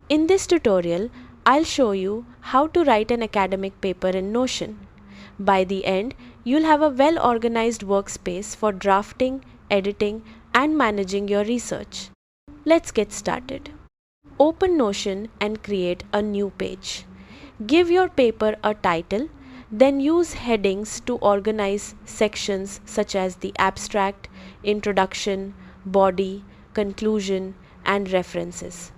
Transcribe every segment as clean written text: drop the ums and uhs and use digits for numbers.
In this tutorial, I'll show you how to write an academic paper in Notion. By the end, you'll have a well-organized workspace for drafting, editing, and managing your research. Let's get started. Open Notion and create a new page. Give your paper a title, then use headings to organize sections such as the abstract, introduction, body, conclusion, and references.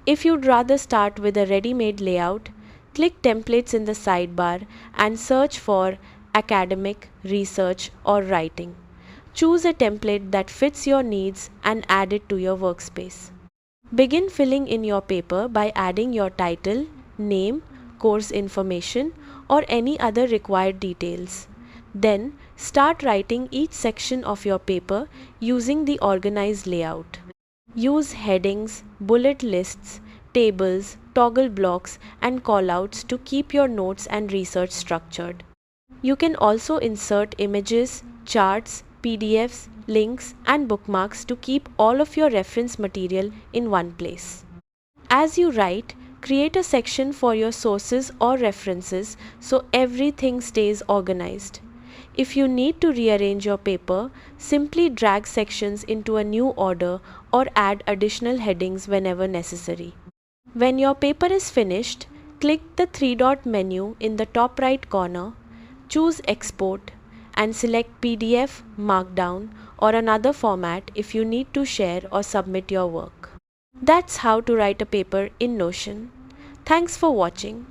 If you'd rather start with a ready-made layout, click Templates in the sidebar and search for Academic, Research or Writing. Choose a template that fits your needs and add it to your workspace. Begin filling in your paper by adding your title, name, course information, or any other required details. Then, start writing each section of your paper using the organized layout. Use headings, bullet lists, tables, toggle blocks, and callouts to keep your notes and research structured. You can also insert images, charts, PDFs, links, and bookmarks to keep all of your reference material in one place. As you write, create a section for your sources or references so everything stays organized. If you need to rearrange your paper, simply drag sections into a new order or add additional headings whenever necessary. When your paper is finished, click the three-dot menu in the top right corner, choose Export, and select PDF, Markdown, or another format if you need to share or submit your work. That's how to write a paper in Notion. Thanks for watching.